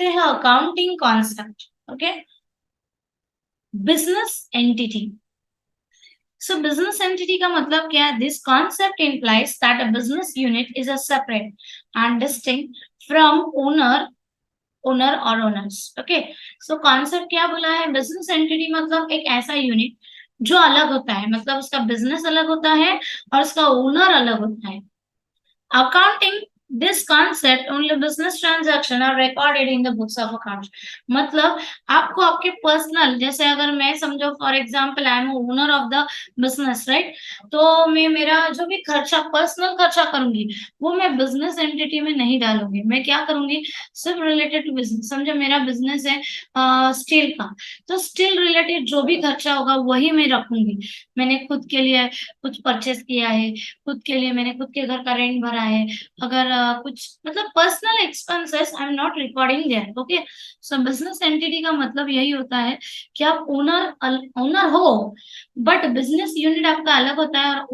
हैं accounting concept. Okay, business entity. सो business entity का मतलब क्या है? This concept implies that a business unit is a separate and distinct from owner और owners. Okay, so concept क्या बोला है? बिजनेस एंटिटी मतलब एक ऐसा यूनिट जो अलग होता है, मतलब उसका बिजनेस अलग होता है और उसका ओनर अलग होता है. Accounting, this concept only business transaction are recorded in the books of accounts. मतलब आपको आपके पर्सनल, जैसे अगर मैं समझो for example I am owner of the business, right, तो मैं मेरा जो भी खर्चा, पर्सनल खर्चा करूंगी वो मैं बिजनेस एंटिटी में नहीं डालूंगी. मैं क्या करूंगी? सिर्फ रिलेटेड टू बिजनेस. समझो मेरा बिजनेस है स्टील का, तो स्टील रिलेटेड जो भी खर्चा होगा वही मैं रखूंगी. मैंने खुद के लिए कुछ परचेस किया है, खुद के लिए मैंने खुद के घर का रेंट भरा है, अगर कुछ मतलब personal expenses I am not recording there. Okay, so business entity का मतलब यही होता है कि आप ओनर हो बट बिजनेस यूनिट आपका अलग होता है और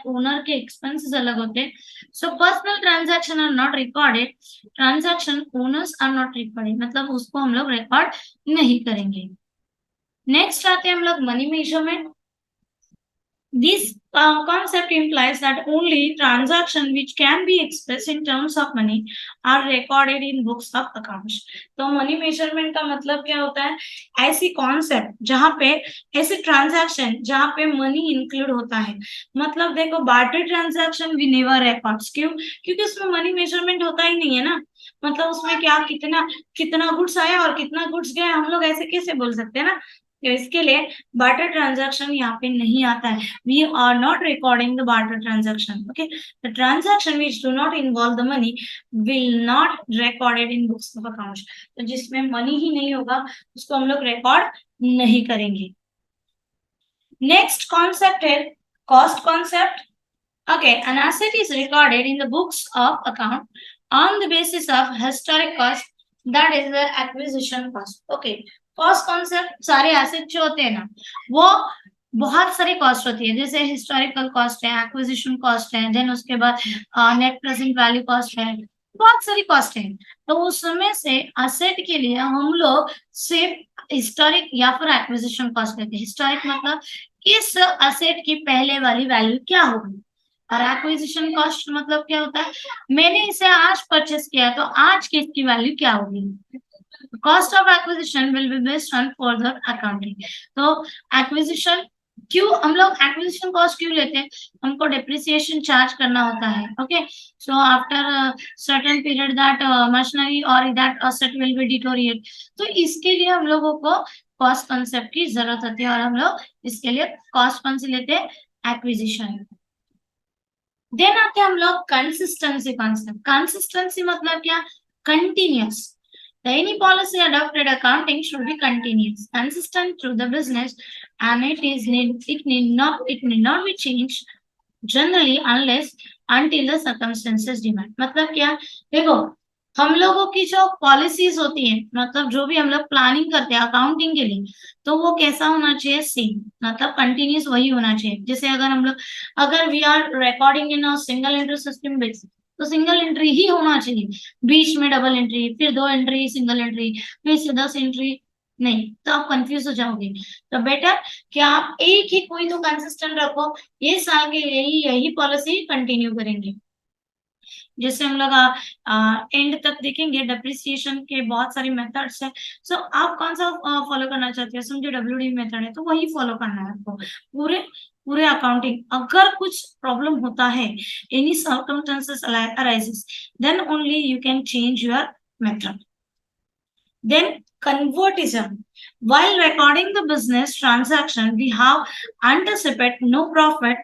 ओनर के एक्सपेंसेस अलग होते हैं. So personal transaction are not recorded, transaction owners are not recorded, मतलब उसको हम लोग रिकॉर्ड नहीं करेंगे. नेक्स्ट आते हैं हम लोग money measurement. This concept implies that only transactions which can be expressed in terms of money are recorded in books of accounts. तो मनी मेजरमेंट का मतलब क्या होता है? ऐसी कॉन्सेप्ट जहां पे ऐसे ट्रांजैक्शन जहां पे मनी इंक्लूड होता है. मतलब देखो barter transaction we never records. क्यों? क्योंकि उसमें मनी मेजरमेंट होता ही नहीं है ना. मतलब उसमें क्या, कितना कितना गुड्स आया और कितना गुड्स गया, हम लोग ऐसे कैसे बोल सकते हैं ना. तो इसके लिए बार्टर ट्रांजैक्शन यहाँ पे नहीं आता है. We are not recording the barter transaction. Okay, the transaction which do not involve the money will not recorded in books of accounts. तो जिसमें मनी ही नहीं होगा उसको हम लोग रिकॉर्ड नहीं करेंगे. नेक्स्ट कॉन्सेप्ट है cost concept. Okay, an asset is recorded in the books of account on the basis of historic cost, that is the acquisition cost. Okay, cost concept, सारे एसेट जो होते हैं ना वो बहुत सारी कॉस्ट होती है, जैसे हिस्टोरिकल कॉस्ट है, एक्विजिशन कॉस्ट है, देन उसके बाद नेट प्रेजेंट वैल्यू कॉस्ट है, बहुत सारी कॉस्ट है. तो उस समय से असेट के लिए हम लोग सिर्फ हिस्टोरिक या फिर एक्विजिशन कॉस्ट लेते हैं. हिस्टोरिक मतलब इस असेट की पहले वाली वैल्यू क्या होगी, और एक्विजिशन कॉस्ट मतलब क्या होता है? मैंने इसे आज परचेस किया तो आज की इसकी वैल्यू क्या होगी. Cost of acquisition will be based on further accounting. तो एक्विजिशन क्यों हम लोग एक्विजिशन कॉस्ट क्यों लेते हैं? हमको डेप्रिसिएशन चार्ज करना होता है. Okay, so after certain period that machinery और that asset will be deteriorate. तो इसके लिए हम लोगों को कॉस्ट कंसेप्ट की जरूरत होती है और हम लोग इसके लिए कॉस्ट कौन से लेते हैं? एक्विजिशन. देन आते हैं हम लोग कंसिस्टेंसी कॉन्सेप्ट. कंसिस्टेंसी मतलब क्या? Continuous. Any policy adopted accounting should be continuous, consistent through the business, and it need not be changed generally unless until the circumstances demand. मतलब क्या? देखो हम लोगों की जो पॉलिसीज होती है, मतलब जो भी हम लोग प्लानिंग करते हैं अकाउंटिंग के लिए, तो वो कैसा होना चाहिए? सेम, मतलब कंटिन्यूस वही होना चाहिए. जैसे अगर हम लोग अगर we are recording in a single entry system basis, तो सिंगल एंट्री ही होना चाहिए, बीच में डबल एंट्री, फिर 2 एंट्री सिंगल एंट्री, फिर से 10 एंट्री नहीं, तो आप कंफ्यूज हो जाओगे. तो बेटर कि आप एक ही कोई तो कंसिस्टेंट रखो, ये साल के लिए ही यही पॉलिसी कंटिन्यू करेंगे. जैसे हम लोग एंड तक देखेंगे, डेप्रिसिएशन के बहुत सारे मेथड्स हैं. सो आप कौन सा फॉलो करना चाहते हैं? समझो डब्ल्यूडी मेथड है तो वही फॉलो करना है आपको पूरे पूरे अकाउंटिंग. अगर कुछ प्रॉब्लम होता है, any circumstances arises, then only you can change your method. Then convertism. While recording the business transaction, we have anticipate no profit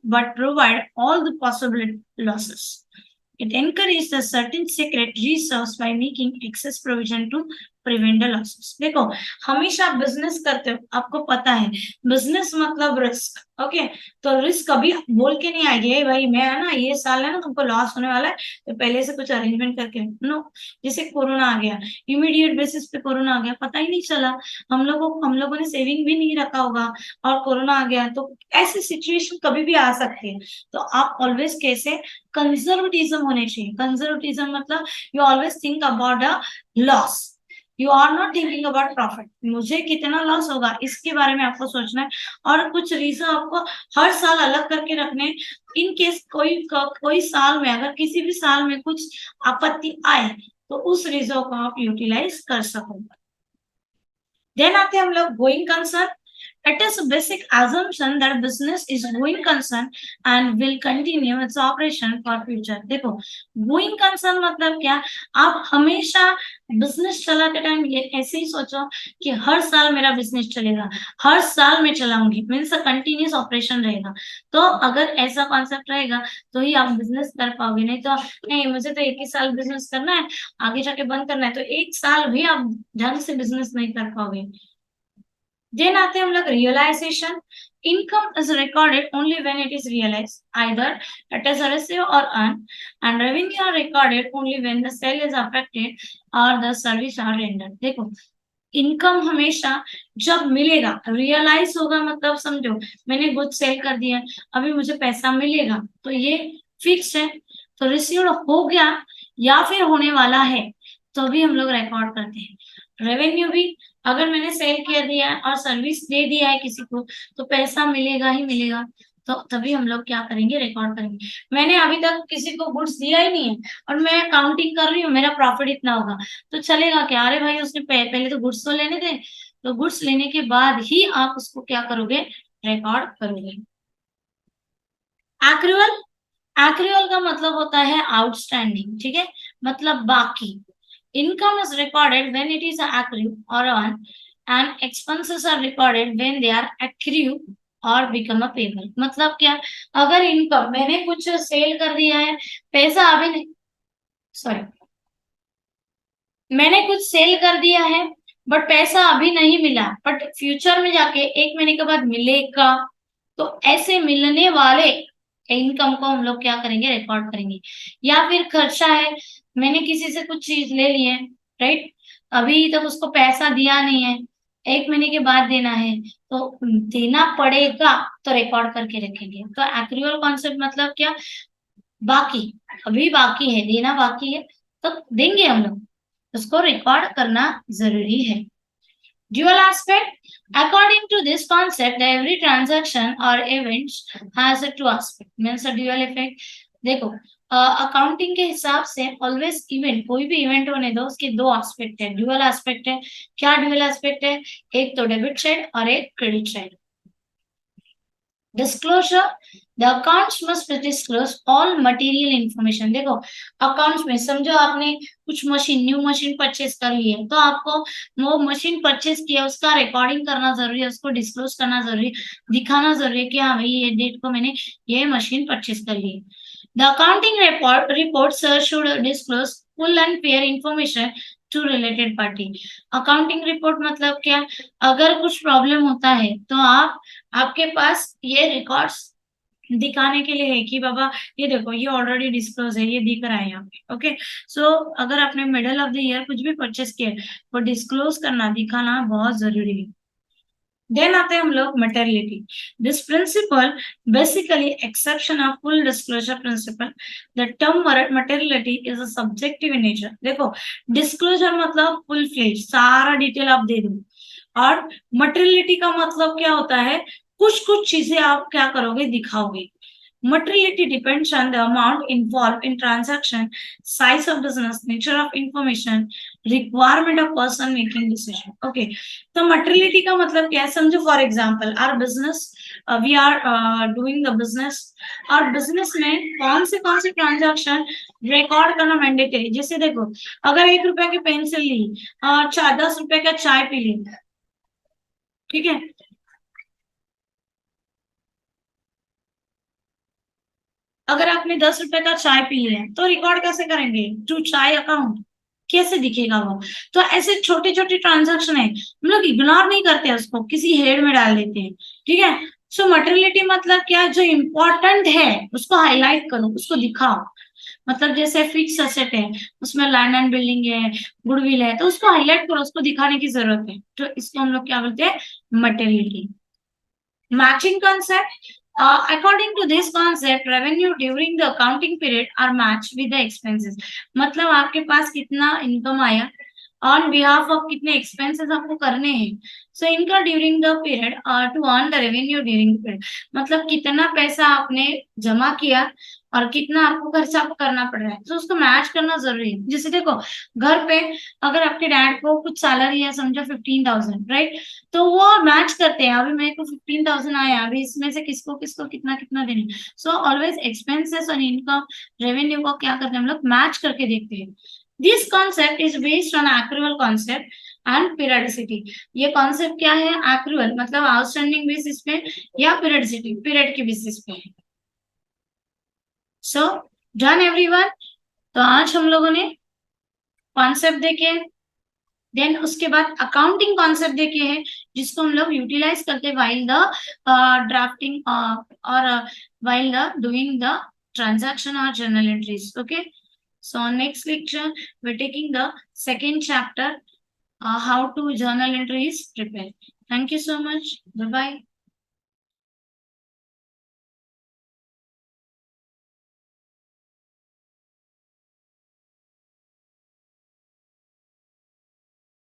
but provide all the possible losses. It encourages a certain secret reserves by making excess provision to prevent the losses. देखो, हमेशा business करते हो, आपको पता है business मतलब risk. Okay, तो risk कभी बोल के नहीं आएगी, "ए भाई मैं है ना ये साल है ना तुमको लॉस होने वाला है, तो पहले से कुछ अरेंजमेंट करके नो।" जैसे कोरोना आ गया, इमीडिएट बेसिस पे कोरोना आ गया, पता ही नहीं चला, हम लोगों ने सेविंग भी नहीं रखा होगा और कोरोना आ गया, तो ऐसी सिचुएशन कभी भी आ सकती है। तो आप ऑलवेज कैसे कंजर्वेटिज्म होने चाहिए। कंजर्वेटिज्म मतलब you always think about a loss, you are not thinking about profit. मुझे कितना लॉस होगा इसके बारे में आपको सोचना है, और कुछ रीजन आपको हर साल अलग करके रखने। इन केस कोई साल में, अगर किसी भी साल में कुछ आपत्ति आए, तो उस रीजन को आप यूटिलाइज कर सको। देन आते हैं हम लोग going concern. It is a basic assumption that a business is going concern and will continue its operation for future. देखो, going concern मतलब क्या? आप हमेशा बिजनेस चलाते टाइम ये ऐसे ही सोचो कि हर साल मेरा बिजनेस चलेगा, हर साल मैं चलाऊंगी, मीन्स कंटिन्यूस ऑपरेशन रहेगा। तो अगर ऐसा कॉन्सेप्ट रहेगा तो ही आप बिजनेस कर पाओगे, नहीं तो नहीं मुझे तो एक ही साल बिजनेस करना है, आगे जाके बंद करना है, तो एक साल भी आप ढंग से बिजनेस नहीं कर पाओगे। देन आते हैं हम लोग realization. Income is recorded only when it is realized, either it is receive और earn, and revenue are recorded only when the sale is affected और द सर्विस आर रेंडर्ड। देखो, इनकम हमेशा जब मिलेगा, रियलाइज होगा मतलब समझो मैंने गुड सेल कर दिया, अभी मुझे पैसा मिलेगा, तो ये फिक्स है। तो रिसीव्ड हो गया या फिर होने वाला है, तो भी हम लोग रिकॉर्ड करते हैं। रेवेन्यू भी, अगर मैंने सेल कर दिया है और सर्विस दे दिया है किसी को, तो पैसा मिलेगा ही मिलेगा, तो तभी हम लोग क्या करेंगे, रिकॉर्ड करेंगे। मैंने अभी तक किसी को गुड्स दिया ही नहीं है और मैं काउंटिंग कर रही हूँ मेरा प्रॉफिट इतना होगा, तो चलेगा क्या? अरे भाई उसने पहले तो गुड्स तो लेने थे, तो गुड्स लेने के बाद ही आप उसको क्या करोगे, रिकॉर्ड करोगे। एक्रूअल, एक्रूअल का मतलब होता है आउटस्टैंडिंग, ठीक है, मतलब बाकी। Income is recorded when it is accrue or on, and expenses are recorded when they are accrue और become a payable। मतलब क्या? अगर इनकम मैंने कुछ सेल कर दिया है, पैसा अभी नहीं, सॉरी, मैंने कुछ सेल कर दिया है बट पैसा अभी नहीं मिला, बट फ्यूचर में जाके एक महीने के बाद मिलेगा, तो ऐसे मिलने वाले इनकम को हम लोग क्या करेंगे, रिकॉर्ड करेंगे। या फिर खर्चा है, मैंने किसी से कुछ चीज ले ली है, राइट, अभी तक उसको पैसा दिया नहीं है, एक महीने के बाद देना है, तो देना पड़ेगा, तो रिकॉर्ड करके रखेंगे। तो एक्रूअल कॉन्सेप्ट मतलब क्या? बाकी, अभी बाकी है, देना बाकी है, तो देंगे हम लोग, उसको रिकॉर्ड करना जरूरी है। Dual aspect. According to this concept, every transaction or event has a two aspect, means a dual effect. देखो, अकाउंटिंग के हिसाब से ऑलवेज इवेंट, कोई भी इवेंट होने दो, उसके दो एस्पेक्ट है, ड्यूअल एस्पेक्ट है। क्या ड्यूअल एस्पेक्ट है? एक तो डेबिट साइड और एक credit side. Disclosure, the accounts must disclose all material information. देखो, अकाउंट्स में समझो आपने कुछ मशीन, न्यू मशीन परचेज कर ली है, तो आपको वो मशीन परचेज किया उसका रिकॉर्डिंग करना जरूरी है, उसको डिस्क्लोज करना जरूरी है, दिखाना जरूरी है कि हाँ भाई ये डेट को मैंने ये मशीन परचेज कर ली है। The accounting reports should disclose full and fair information to related party. Accounting report मतलब क्या? अगर कुछ प्रॉब्लम होता है तो आप, आपके पास ये रिकॉर्ड्स दिखाने के लिए है कि बाबा ये देखो ये ऑलरेडी डिस्क्लोज है, ये दिख रहा है यहाँ पे। ओके, सो अगर आपने मिडल ऑफ द ईयर कुछ भी परचेस किया है, वो डिस्क्लोज करना, दिखाना बहुत जरूरी है। देन आते हैं हम लोग materiality. This principle basically exception of full disclosure principle. The term materiality is a subjective in nature. देखो, डिस्क्लोजर मतलब फुल फ्लेज, सारा डिटेल आप दे दो, और मटेरियलिटी का मतलब क्या होता है, कुछ कुछ चीजें आप क्या करोगे, दिखाओगे। Materiality depends on the amount involved in transaction, size of business, nature of information, requirement of person making decision. Okay, तो materiality का मतलब क्या है, समझो for example our business, we are doing the business, और business में कौन से ट्रांजैक्शन रिकॉर्ड करना मैंडेटरी। जैसे देखो, अगर 1 रुपए की पेंसिल ली और 10 रुपए का चाय पी ली, ठीक है, अगर आपने 10 रुपए का चाय पी लिया तो रिकॉर्ड कैसे करेंगे, टू चाय अकाउंट। कैसे दिखेगा वो? तो ऐसे छोटे छोटे ट्रांजैक्शन है, हम लोग इग्नोर नहीं करते उसको, किसी हेड में डाल देते हैं, ठीक है। सो मटेरियलिटी मतलब क्या, जो इम्पोर्टेंट है उसको हाईलाइट करो, उसको दिखाओ। मतलब जैसे फिक्स असेट है, उसमें लैंड एंड बिल्डिंग है, गुडविल है, तो उसको हाईलाइट करो, उसको दिखाने की जरूरत है, तो इसको हम लोग क्या बोलते हैं, materiality. Matching concept. According to this concept, revenue during the accounting period are matched with the expenses. मतलब आपके पास कितना इनकम आया, ऑन बिहाफ ऑफ कितने एक्सपेंसेस आपको करने हैं, सो इनका during the period to earn the revenue during the period, मतलब कितना पैसा आपने जमा किया और कितना आपको खर्चा करना पड़ रहा है, तो उसको मैच करना जरूरी है। जैसे देखो, घर पे अगर आपके डैड को कुछ सैलरी है, समझो 15,000, राइट, तो वो मैच करते हैं, अभी मेरे को 15,000 आया, अभी इसमें से किसको किसको कितना कितना देने, सो ऑलवेज एक्सपेंसेस और इनकम रेवेन्यू को क्या करते हैं हम लोग, मैच करके देखते हैं। This concept is based on accrual concept and periodicity. ये कॉन्सेप्ट क्या है, एक्रूअल मतलब आउटस्टैंडिंग बेसिस पे, या पीरियडिसिटी पीरियड के बेसिस पे है। So done everyone. तो आज हम लोगों ने कॉन्सेप्ट देखे, देन उसके बाद अकाउंटिंग कॉन्सेप्ट देखे हैं, जिसको हम लोग यूटिलाइज करते वाइल द ड्राफ्टिंग और while the doing the transaction और journal entries. Okay, so next lecture we're taking the second chapter, how to journal entries prepare. Thank you so much. Bye bye.